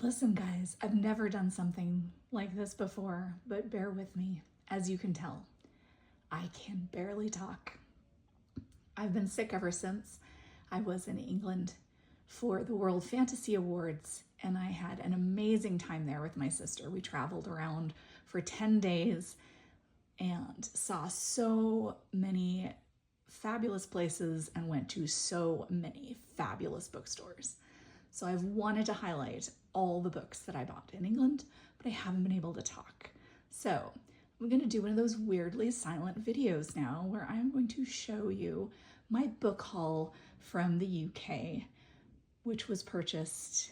Listen, guys, I've never done something like this before, but bear with me. As you can tell, I can barely talk. I've been sick ever since I was in England for the World Fantasy Awards, and I had an amazing time there with my sister. We traveled around for 10 days and saw so many fabulous places and went to so many fabulous bookstores. So I've wanted to highlight all the books that I bought in England, but I haven't been able to talk. So I'm going to do one of those weirdly silent videos now where I'm going to show you my book haul from the UK, which was purchased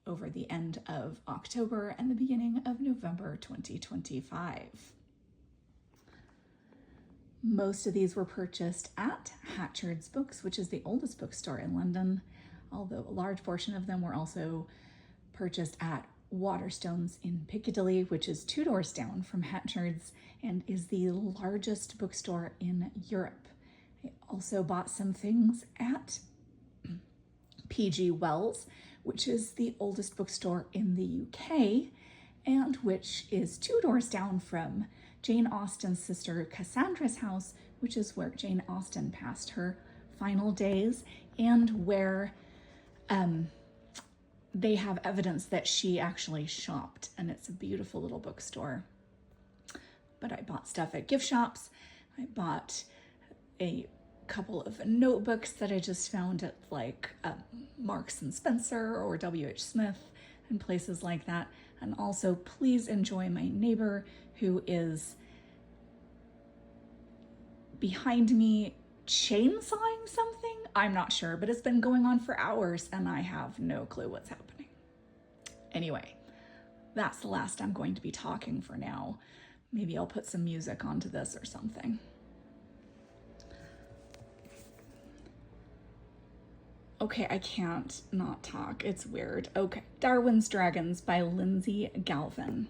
over the end of October and the beginning of November 2025. Most of these were purchased at Hatchard's Books, which is the oldest bookstore in London, although a large portion of them were also purchased at Waterstones in Piccadilly, which is 2 doors down from Hatchard's and is the largest bookstore in Europe. I also bought some things at P.G. Wells, which is the oldest bookstore in the UK and which is 2 doors down from Jane Austen's sister Cassandra's house, which is where Jane Austen passed her final days and where they have evidence that she actually shopped, and it's a beautiful little bookstore. But I bought stuff at gift shops. I bought a couple of notebooks that I just found at like Marks and Spencer or W.H. Smith and places like that. And also, please enjoy my neighbor who is behind me chainsawing something. I'm not sure, but it's been going on for hours and I have no clue what's happening. Anyway, that's the last I'm going to be talking for now. Maybe I'll put some music onto this or something. Okay, I can't not talk. It's weird. Okay, Darwin's Dragons by Lindsay Galvin.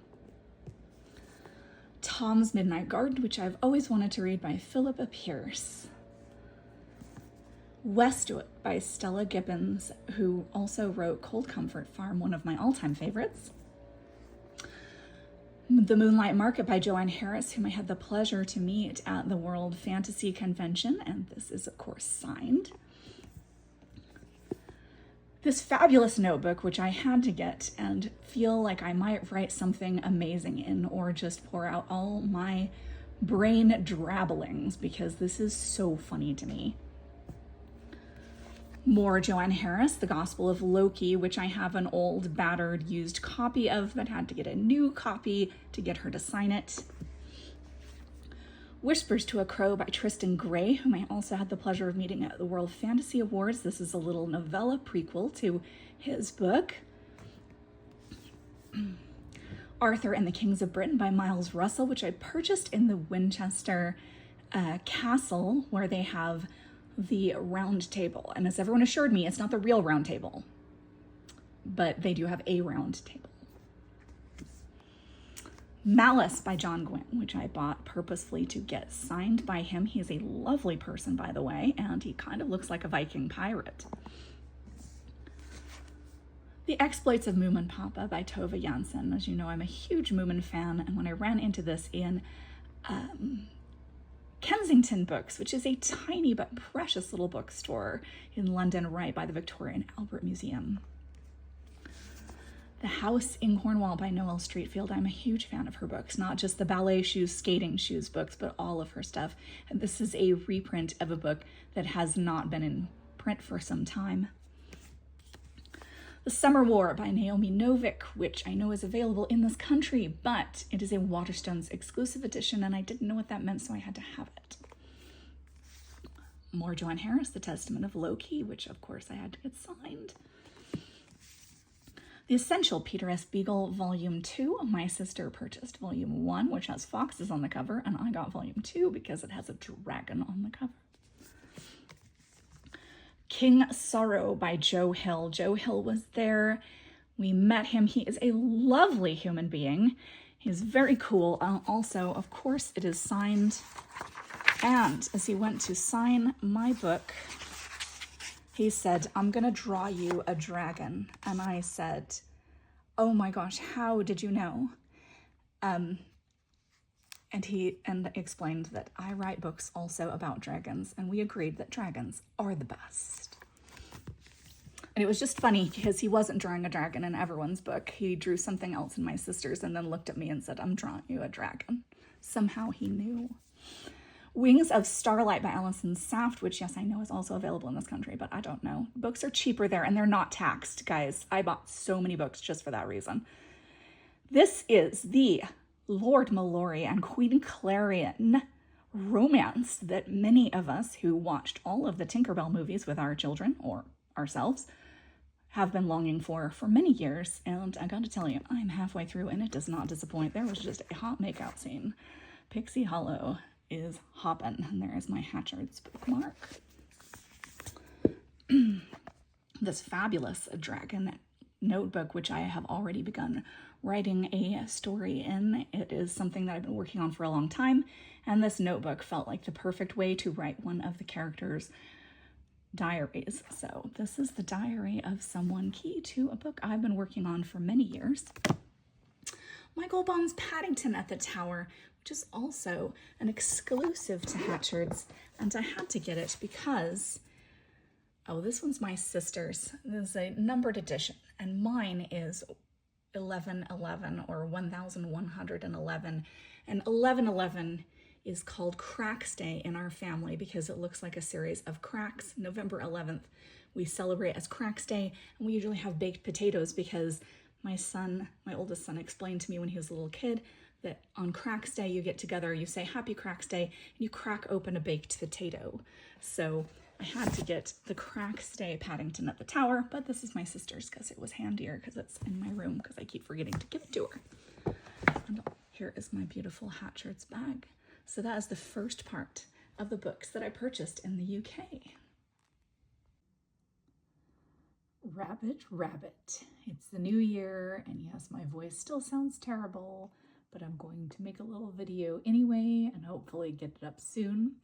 Tom's Midnight Garden, which I've always wanted to read, by Philippa Pierce. Westwood by Stella Gibbons, who also wrote Cold Comfort Farm, one of my all-time favorites. The Moonlight Market by Joanne Harris, whom I had the pleasure to meet at the World Fantasy Convention, and this is, of course, signed. This fabulous notebook, which I had to get and feel like I might write something amazing in, or just pour out all my brain drabblings, because this is so funny to me. More Joanne Harris, The Gospel of Loki, which I have an old, battered, used copy of, but had to get a new copy to get her to sign it. Whispers to a Crow by Tristan Gray, whom I also had the pleasure of meeting at the World Fantasy Awards. This is a little novella prequel to his book. Arthur and the Kings of Britain by Miles Russell, which I purchased in the Winchester Castle, where they have the round table. And as everyone assured me, it's not the real round table, but they do have a round table. Malice by John Gwynne, which I bought purposefully to get signed by him. He's a lovely person, by the way, and he kind of looks like a Viking pirate. The Exploits of Moomin Papa by Tove Jansson. As you know, I'm a huge Moomin fan, and when I ran into this in Kensington Books, which is a tiny but precious little bookstore in London, right by the Victoria and Albert Museum. The House in Cornwall by Noelle Streatfeild. I'm a huge fan of her books, not just the ballet shoes, skating shoes books, but all of her stuff. And this is a reprint of a book that has not been in print for some time. The Summer War by Naomi Novik, which I know is available in this country, but it is a Waterstones exclusive edition, and I didn't know what that meant, so I had to have it. More Joanne Harris, The Testament of Loki, which of course I had to get signed. The Essential, Peter S. Beagle, Volume 2. My sister purchased Volume 1, which has foxes on the cover, and I got Volume 2 because it has a dragon on the cover. King Sorrow by Joe Hill. Joe Hill was there. We met him. He is a lovely human being. He's very cool. Also, of course, it is signed. And as he went to sign my book, he said, "I'm going to draw you a dragon." And I said, oh my gosh, how did you know? And he explained that I write books also about dragons, and we agreed that dragons are the best. And it was just funny because he wasn't drawing a dragon in everyone's book. He drew something else in my sister's and then looked at me and said, I'm drawing you a dragon. Somehow he knew. Wings of Starlight by Alison Saft, which, yes, I know is also available in this country, but I don't know. Books are cheaper there and they're not taxed, guys. I bought so many books just for that reason. This is the Lord Mallory and Queen Clarion romance that many of us who watched all of the Tinkerbell movies with our children or ourselves have been longing for many years. And I gotta tell you, I'm halfway through and it does not disappoint. There was just a hot makeout scene. Pixie Hollow is hoppin', and there is my Hatchards bookmark. This fabulous dragon notebook, which I have already begun writing a story in. It is something that I've been working on for a long time, and this notebook felt like the perfect way to write one of the characters' diaries. So this is the diary of someone key to a book I've been working on for many years. Michael Bond's Paddington at the Tower, which is also an exclusive to Hatchards, and I had to get it because, oh, this one's my sister's. This is a numbered edition, and mine is 1111 or 1111, and 1111 is called Cracks Day in our family because it looks like a series of cracks. November 11th, we celebrate as Cracks Day, and we usually have baked potatoes because my oldest son, explained to me when he was a little kid that on Cracks Day you get together, you say Happy Cracks Day, and you crack open a baked potato. So I had to get the Cracks Day Paddington at the Tower, but this is my sister's because it was handier because it's in my room because I keep forgetting to give it to her. And here is my beautiful Hatchards bag. So that is the first part of the books that I purchased in the UK. Rabbit, rabbit. It's the new year, and yes, my voice still sounds terrible, but I'm going to make a little video anyway and hopefully get it up soon.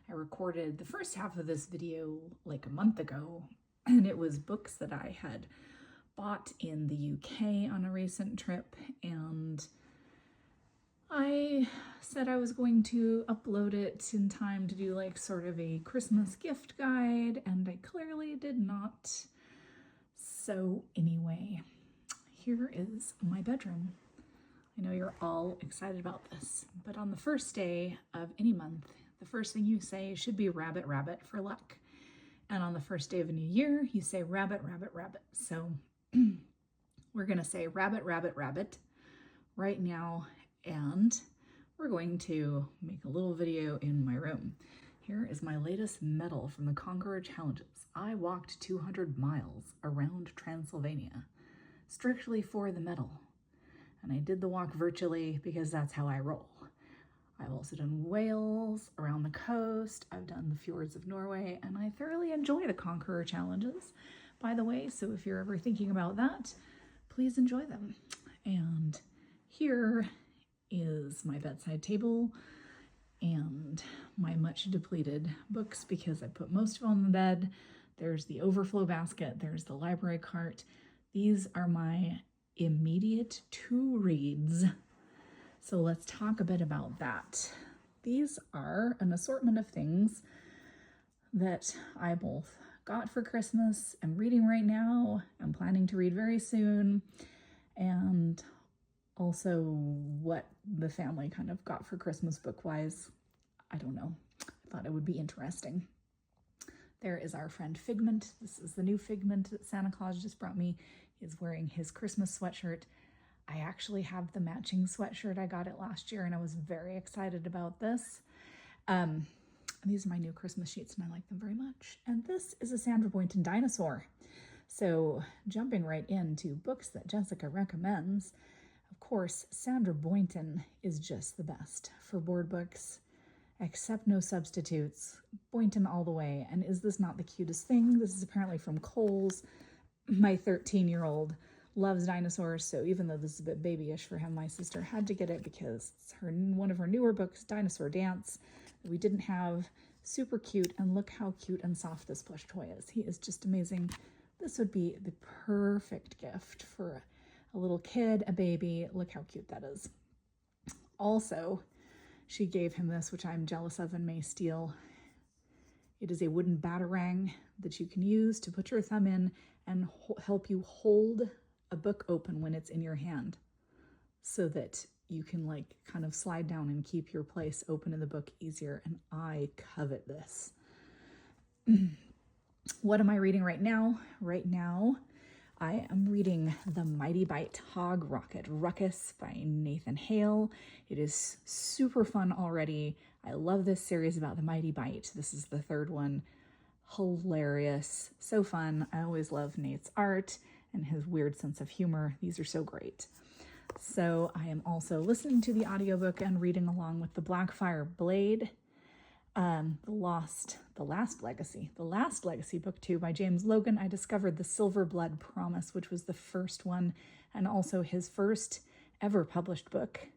I recorded the first half of this video like a month ago, and it was books that I had bought in the UK on a recent trip, and I said I was going to upload it in time to do like sort of a Christmas gift guide, and I clearly did not. So anyway, here is my bedroom. I know you're all excited about this, but on the first day of any month, the first thing you say should be rabbit, rabbit for luck. And on the first day of a new year, you say rabbit, rabbit, rabbit. So we're gonna say rabbit, rabbit, rabbit right now, and we're going to make a little video in my room. Here is my latest medal from the Conqueror Challenges. I walked 200 miles around Transylvania, strictly for the medal. And I did the walk virtually because that's how I roll. I've also done Wales, around the coast, I've done the fjords of Norway, and I thoroughly enjoy the Conqueror Challenges, by the way, so if you're ever thinking about that, please enjoy them. And here is my bedside table and my much depleted books because I put most of them on the bed. There's the overflow basket, there's the library cart. These are my immediate to reads. So let's talk a bit about that. These are an assortment of things that I both got for Christmas, am reading right now, I'm planning to read very soon, and also what the family kind of got for Christmas book-wise. I don't know. I thought it would be interesting. There is our friend Figment. This is the new Figment that Santa Claus just brought me. He's wearing his Christmas sweatshirt. I actually have the matching sweatshirt. I got it last year and I was very excited about this. These are my new Christmas sheets and I like them very much. And this is a Sandra Boynton dinosaur. So jumping right into books that Jessica recommends, of course, Sandra Boynton is just the best for board books. Accept no substitutes. Boynton all the way. And is this not the cutest thing? This is apparently from Kohl's. My 13-year-old loves dinosaurs, so even though this is a bit babyish for him, my sister had to get it because it's one of her newer books, Dinosaur Dance, that we didn't have. Super cute, and look how cute and soft this plush toy is. He is just amazing. This would be the perfect gift for a little kid, a baby. Look how cute that is. Also, she gave him this, which I'm jealous of and may steal. It is a wooden batarang that you can use to put your thumb in and help you hold a book open when it's in your hand, so that you can like kind of slide down and keep your place open in the book easier. And I covet this. What am I reading right now? Right now, I am reading The Mighty Bite Hog Rocket Ruckus by Nathan Hale. It is super fun already. I love this series about the Mighty Bite. This is the third one. Hilarious. So fun. I always love Nate's art and his weird sense of humor. These are so great. So I am also listening to the audiobook and reading along with The Blackfire Blade, The Last Legacy, book 2 by James Logan. I discovered The Silver Blood Promise, which was the first one and also his first ever published book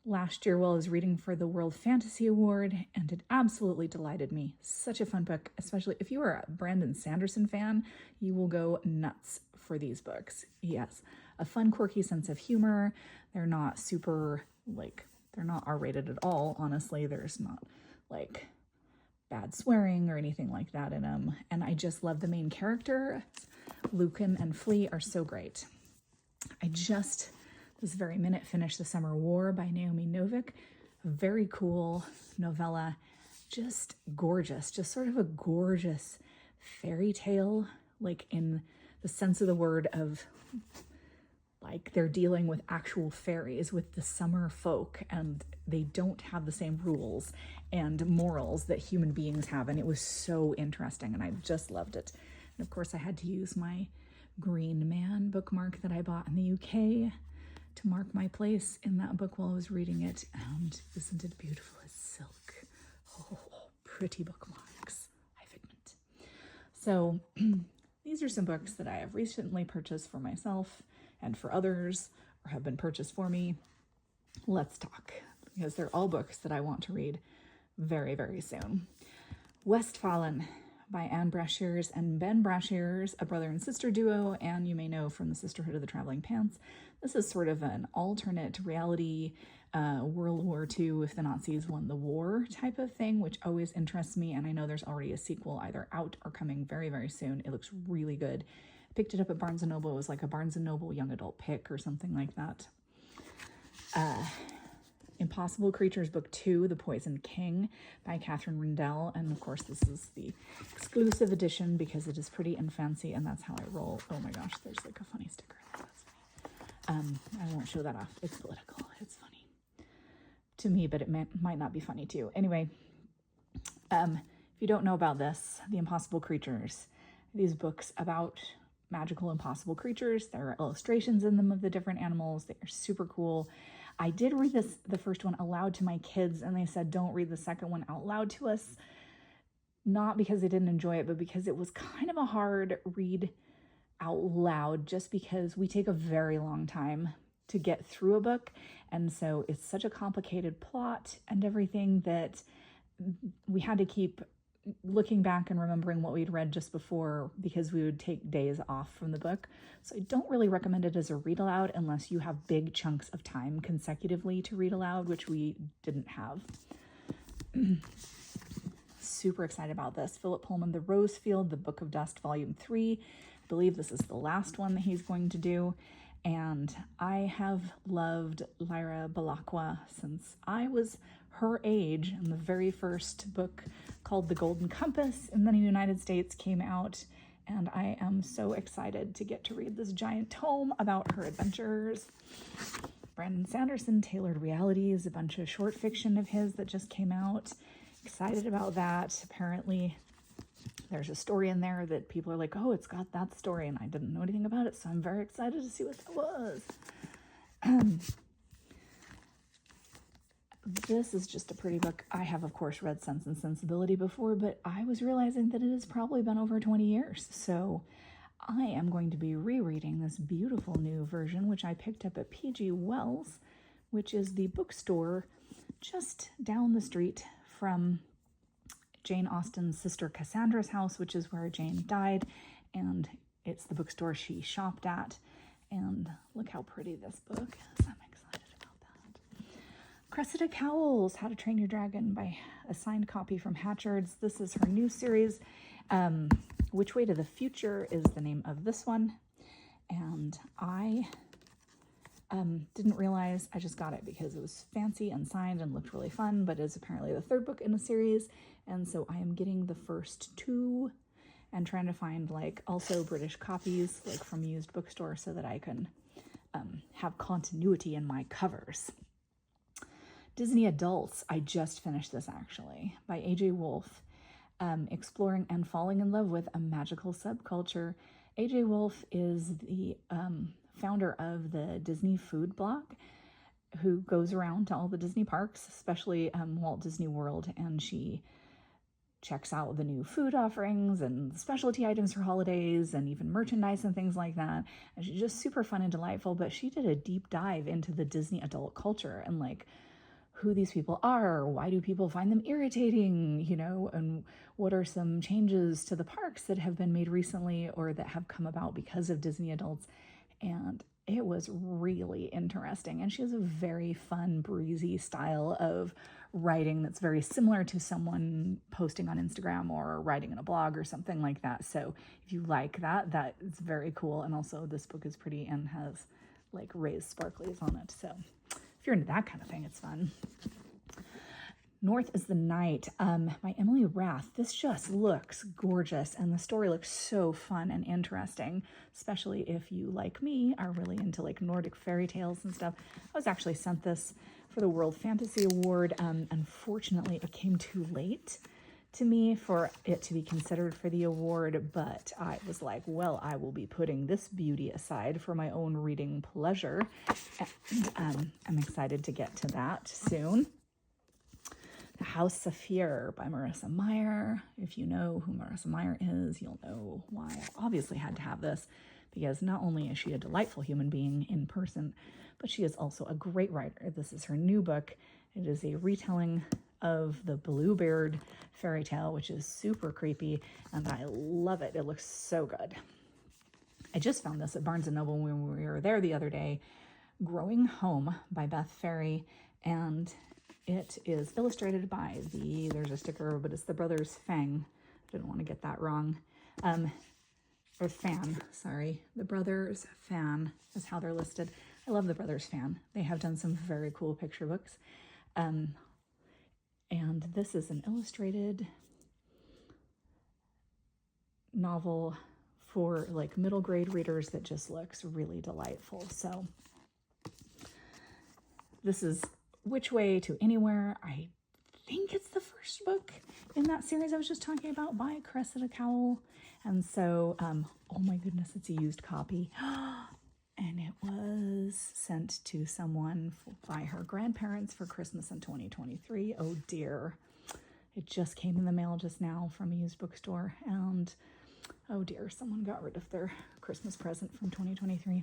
last year while I was reading for the World Fantasy Award, and it absolutely delighted me. Such a fun book, especially if you are a Brandon Sanderson fan, you will go nuts for these books. Yes, a fun, quirky sense of humor. They're not super, they're not R-rated at all, honestly. There's not, bad swearing or anything like that in them. And I just love the main character. Lucan and Flea are so great. I just, this very minute, finished The Summer War by Naomi Novik. A very cool novella. Just gorgeous. Just sort of a gorgeous fairy tale, in the sense of the word of, they're dealing with actual fairies, with the summer folk, and they don't have the same rules and morals that human beings have. And it was so interesting, and I just loved it. And of course, I had to use my Green Man bookmark that I bought in the UK to mark my place in that book while I was reading it. And isn't it beautiful as silk? Oh, pretty bookmarks. I figment. So these are some books that I have recently purchased for myself and for others, or have been purchased for me. Let's talk, because they're all books that I want to read very, very soon. Westfallen by Anne Brashears and Ben Brashears, a brother and sister duo, and you may know from the Sisterhood of the Traveling Pants. This is sort of an alternate reality, World War II if the Nazis won the war type of thing, which always interests me, and I know there's already a sequel either out or coming very, very soon. It looks really good. I picked it up at Barnes & Noble. It was like a Barnes & Noble young adult pick or something like that. Impossible Creatures Book 2, The Poison King by Catherine Rindell. And of course, this is the exclusive edition because it is pretty and fancy, and that's how I roll. Oh my gosh, there's a funny sticker. That's funny. I won't show that off. It's political. It's funny to me, but it might not be funny to you. Anyway, if you don't know about this, The Impossible Creatures, these books about magical impossible creatures. There are illustrations in them of the different animals. They are super cool. I did read the first one aloud to my kids, and they said, don't read the second one out loud to us. Not because they didn't enjoy it, but because it was kind of a hard read out loud, just because we take a very long time to get through a book. And so it's such a complicated plot and everything that we had to keep looking back and remembering what we'd read just before, because we would take days off from the book. So I don't really recommend it as a read aloud unless you have big chunks of time consecutively to read aloud, which we didn't have. Super excited about this. Philip Pullman, The Rosefield, The Book of Dust, Volume 3. I believe this is the last one that he's going to do. And I have loved Lyra Balakwa since I was her age, and the very first book called The Golden Compass in the United States came out, and I am so excited to get to read this giant tome about her adventures. Brandon Sanderson, Tailored Realities, a bunch of short fiction of his that just came out. Excited about that. Apparently there's a story in there that people are like, oh, it's got that story, and I didn't know anything about it, so I'm very excited to see what that was. This is just a pretty book. I have, of course, read Sense and Sensibility before, but I was realizing that it has probably been over 20 years. So I am going to be rereading this beautiful new version, which I picked up at PG Wells, which is the bookstore just down the street from Jane Austen's sister Cassandra's house, which is where Jane died. And it's the bookstore she shopped at. And look how pretty this book is. I'm excited about that. Cressida Cowles, How to Train Your Dragon by a signed copy from Hatchards. This is her new series. Which Way to the Future is the name of this one. And I didn't realize, I just got it because it was fancy and signed and looked really fun, but it's apparently the third book in a series. And so I am getting the first two and trying to find like also British copies like from used bookstore so that I can have continuity in my covers. Disney Adults, I just finished this actually, by A.J. Wolfe, exploring and falling in love with a magical subculture. A.J. Wolfe is the founder of the Disney food blog, who goes around to all the Disney parks, especially Walt Disney World, and she checks out the new food offerings and specialty items for holidays and even merchandise and things like that. And she's just super fun and delightful, but she did a deep dive into the Disney adult culture and like who these people are, why do people find them irritating, you know, and what are some changes to the parks that have been made recently or that have come about because of Disney adults. And it was really interesting. And she has a very fun, breezy style of writing that's very similar to someone posting on Instagram or writing in a blog or something like that. So if you like that, that is very cool. And also this book is pretty and has like raised sparklies on it. So if you're into that kind of thing, it's fun. North is the Night by Emily Rath. This just looks gorgeous and the story looks so fun and interesting, especially if you, like me, are really into like Nordic fairy tales and stuff. I was actually sent this for the World Fantasy Award. Unfortunately, it came too late to me for it to be considered for the award, but I was like, well, I will be putting this beauty aside for my own reading pleasure. And I'm excited to get to that soon. The House of Fear by Marissa Meyer. If you know who Marissa Meyer is, you'll know why I obviously had to have this, because not only is she a delightful human being in person, but she is also a great writer. This is her new book. It is a retelling of the Bluebird fairy tale, which is super creepy, and I love it. It looks so good. I just found this at Barnes & Noble when we were there the other day. Growing Home by Beth Ferry, and it is illustrated by there's a sticker, but it's the Brothers Fang. I didn't want to get that wrong. Or Fan, sorry. The Brothers Fan is how they're listed. I love the Brothers Fan. They have done some very cool picture books. And this is an illustrated novel for like middle grade readers that just looks really delightful. So this is Which Way to Anywhere. I think it's the first book in that series I was just talking about by Cressida Cowles. And so, oh my goodness, it's a used copy. And it was sent to someone by her grandparents for Christmas in 2023. Oh dear. It just came in the mail just now from a used bookstore. And oh dear, someone got rid of their Christmas present from 2023.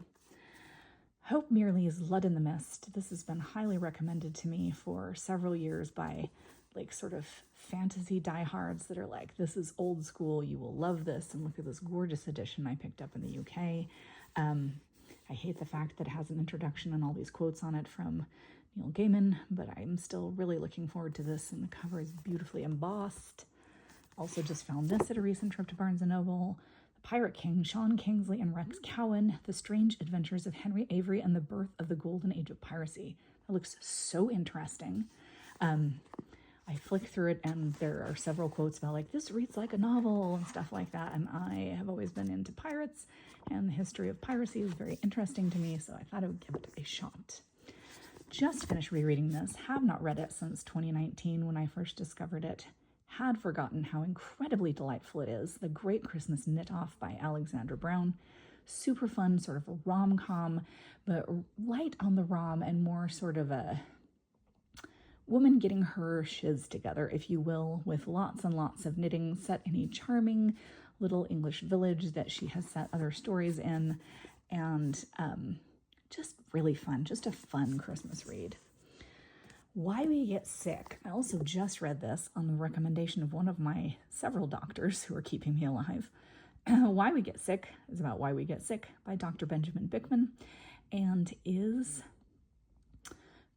Hope Merely's Blood in the Mist. This has been highly recommended to me for several years by like sort of fantasy diehards that are like, this is old school, you will love this, and look at this gorgeous edition I picked up in the UK. I hate the fact that it has an introduction and all these quotes on it from Neil Gaiman, but I'm still really looking forward to this, and the cover is beautifully embossed. Also just found this at a recent trip to Barnes & Noble. The Pirate King, Sean Kingsley and Rex Cowan, The Strange Adventures of Henry Avery and the Birth of the Golden Age of Piracy. That looks so interesting. I flick through it and there are several quotes about like, this reads like a novel and stuff like that. And I have always been into pirates, and the history of piracy is very interesting to me, so I thought I would give it a shot. Just finished rereading this. Have not read it since 2019 when I first discovered it. Had forgotten how incredibly delightful it is. The Great Christmas Knit-Off by Alexandra Brown. Super fun, sort of a rom-com, but light on the rom and more sort of a woman getting her shiz together, if you will, with lots and lots of knitting set in a charming little English village that she has set other stories in, and just really fun, just a fun Christmas read. Why We Get Sick. I also just read this on the recommendation of one of my several doctors who are keeping me alive. Why We Get Sick is about why we get sick by Dr. Benjamin Bickman, and is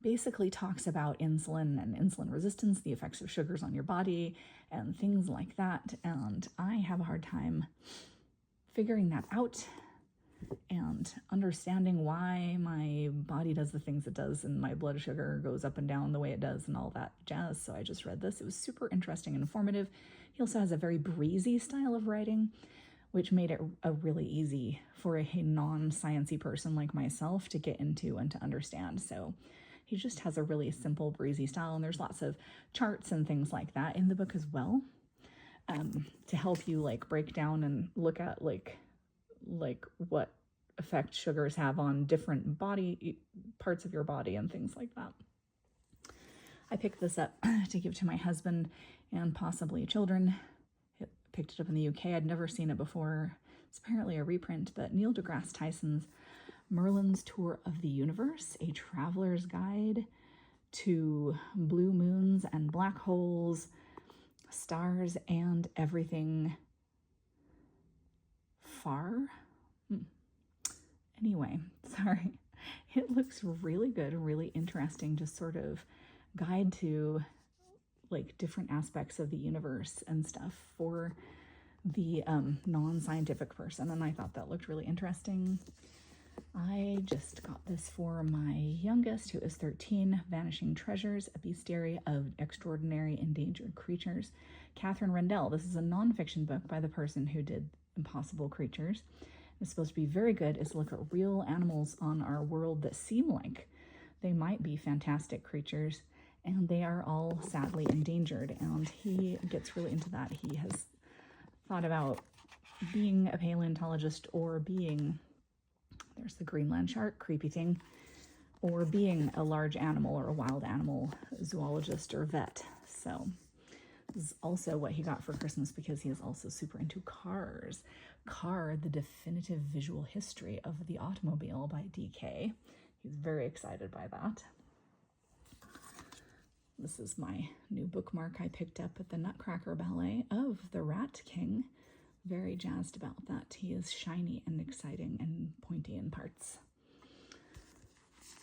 basically talks about insulin and insulin resistance, the effects of sugars on your body, and things like that. And I have a hard time figuring that out and understanding why my body does the things it does and my blood sugar goes up and down the way it does and all that jazz. So I just read this. It was super interesting and informative. He also has a very breezy style of writing, which made it really easy for a non-sciencey person like myself to get into and to understand. So he just has a really simple, breezy style, and there's lots of charts and things like that in the book as well, to help you like break down and look at like what effect sugars have on different body parts of your body and things like that. I picked this up to give to my husband and possibly children. Picked it up in the UK. I'd never seen it before. It's apparently a reprint, but Neil deGrasse Tyson's Merlin's Tour of the Universe, a traveler's guide to blue moons and black holes, stars, and everything far. Anyway, sorry. It looks really good, really interesting, just sort of guide to like different aspects of the universe and stuff for the non-scientific person, and I thought that looked really interesting. I just got this for my youngest, who is 13, Vanishing Treasures, a bestiary of extraordinary endangered creatures. Catherine Rendell. This is a nonfiction book by the person who did Impossible Creatures. It's supposed to be very good. It's a look at real animals on our world that seem like they might be fantastic creatures, and they are all sadly endangered, and he gets really into that. He has thought about being a paleontologist or being, there's the Greenland shark, creepy thing, or being a large animal or a wild animal zoologist or vet. So this is also what he got for Christmas because he is also super into cars. Car, the Definitive Visual History of the Automobile by DK. He's very excited by that. This is my new bookmark I picked up at the Nutcracker Ballet of the Rat King. Very jazzed about that. He is shiny and exciting and pointy in parts.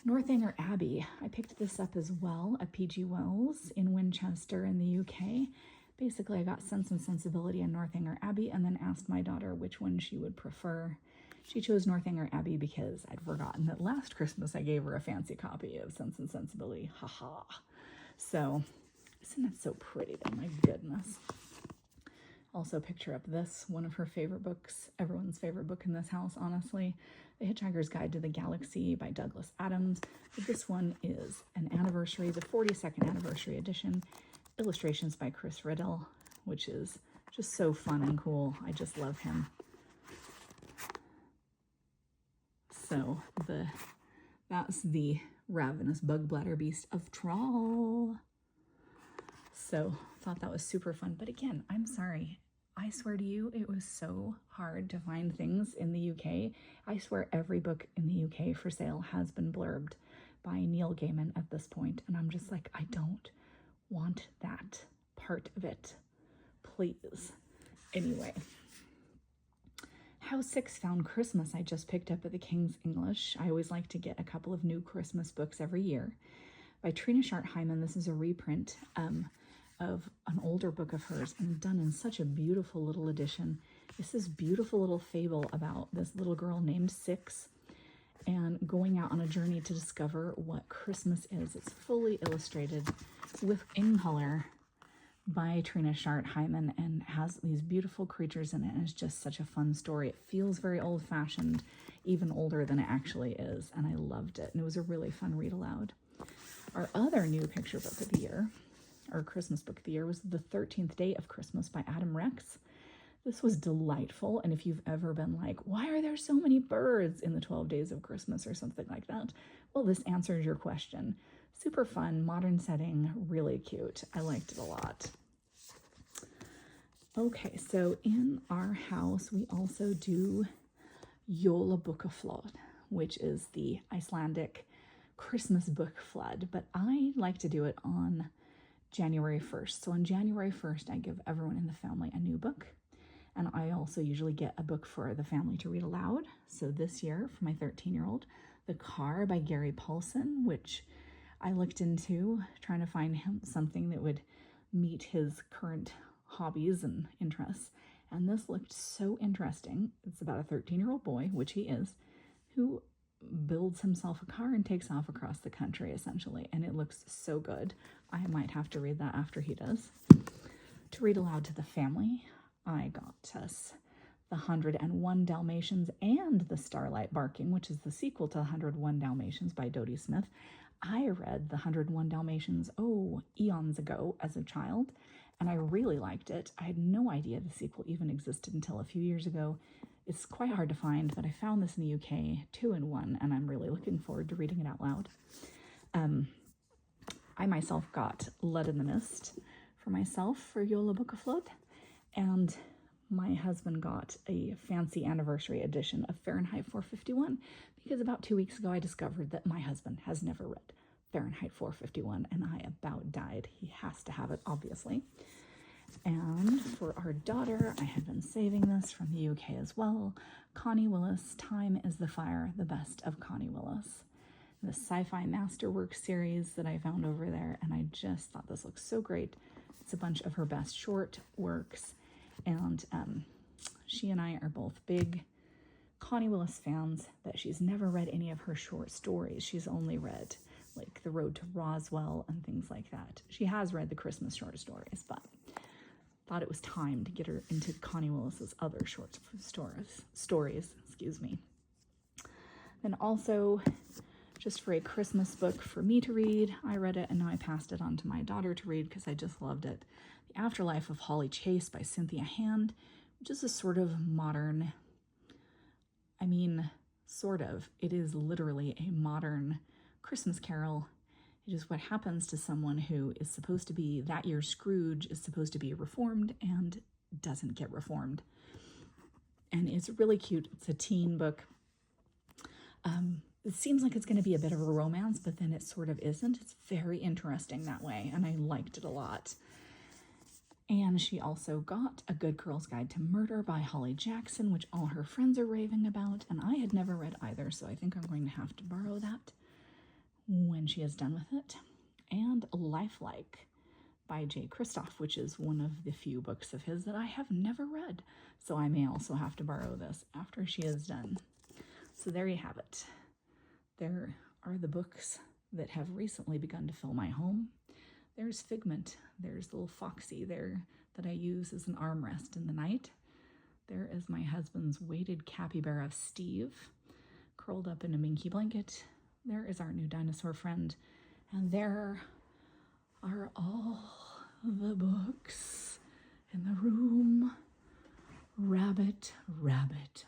Northanger Abbey. I picked this up as well at P.G. Wells in Winchester in the UK. Basically, I got Sense and Sensibility and Northanger Abbey, and then asked my daughter which one she would prefer. She chose Northanger Abbey because I'd forgotten that last Christmas I gave her a fancy copy of Sense and Sensibility. Haha. So, isn't it so pretty though? My goodness. Also picked her up this, one of her favorite books, everyone's favorite book in this house, honestly, The Hitchhiker's Guide to the Galaxy by Douglas Adams. But this one is an anniversary, the 42nd anniversary edition, illustrations by Chris Riddell, which is just so fun and cool. I just love him. So that's the ravenous bug bladder beast of Trawl. So thought that was super fun. But again, I'm sorry. I swear to you, it was so hard to find things in the UK. I swear every book in the UK for sale has been blurbed by Neil Gaiman at this point. And I'm just like, I don't want that part of it. Please. Anyway. How Six Found Christmas I just picked up at the King's English. I always like to get a couple of new Christmas books every year. By Trina Sharp-Hyman. This is a reprint of an older book of hers and done in such a beautiful little edition. It's this beautiful little fable about this little girl named Six and going out on a journey to discover what Christmas is. It's fully illustrated in color by Trina Sharp-Hyman and has these beautiful creatures in it, and it's just such a fun story. It feels very old-fashioned, even older than it actually is, and I loved it, and it was a really fun read aloud. Our other new picture book of the year, or Christmas book of the year, was The 13th Day of Christmas by Adam Rex. This was delightful, and if you've ever been like, why are there so many birds in the 12 Days of Christmas or something like that? Well, this answers your question. Super fun, modern setting, really cute. I liked it a lot. Okay, so in our house, we also do Jólabókaflóð, which is the Icelandic Christmas book flood, but I like to do it on January 1st. So on January 1st, I give everyone in the family a new book, And I also usually get a book for the family to read aloud. So this year, for my 13-year-old, The Car by Gary Paulson, which I looked into, trying to find him something that would meet his current hobbies and interests. And this looked so interesting. It's about a 13-year-old boy, which he is, who builds himself a car and takes off across the country, essentially. And it looks so good. I might have to read that after he does. To read aloud to the family, I got us The 101 Dalmatians and The Starlight Barking, which is the sequel to 101 Dalmatians by Dodie Smith. I read The 101 Dalmatians, eons ago as a child, and I really liked it. I had no idea the sequel even existed until a few years ago. It's quite hard to find, but I found this in the UK, 2-in-1, and I'm really looking forward to reading it out loud. I myself got Lead in the Mist for myself for Yola Book of Flood, and my husband got a fancy anniversary edition of Fahrenheit 451 because about 2 weeks ago I discovered that my husband has never read Fahrenheit 451 and I about died. He has to have it, obviously. And for our daughter, I had been saving this from the UK as well. Connie Willis, Time is the Fire, the best of Connie Willis. The Sci-Fi Masterwork series that I found over there, and I just thought this looks so great. It's a bunch of her best short works, and she and I are both big Connie Willis fans, but she's never read any of her short stories. She's only read like The Road to Roswell and things like that. She has read the Christmas short stories, but thought it was time to get her into Connie Willis's other short stories, excuse me. Then also, just for a Christmas book for me to read, I read it and now I passed it on to my daughter to read because I just loved it. The Afterlife of Holly Chase by Cynthia Hand, which is a sort of modern, it is literally a modern Christmas carol. It is what happens to someone who is supposed to be, that year's Scrooge is supposed to be reformed and doesn't get reformed. And it's really cute. It's a teen book. It seems like it's going to be a bit of a romance, but then it sort of isn't. It's very interesting that way, and I liked it a lot. And she also got A Good Girl's Guide to Murder by Holly Jackson, which all her friends are raving about, and I had never read either, so I think I'm going to have to borrow that when she is done with it. And Lifelike by Jay Kristoff, which is one of the few books of his that I have never read, so I may also have to borrow this after she is done. So there you have it. There are the books that have recently begun to fill my home. There's Figment. There's little Foxy there that I use as an armrest in the night. There is my husband's weighted capybara Steve, curled up in a minky blanket. There is our new dinosaur friend. And there are all the books in the room. Rabbit, rabbit,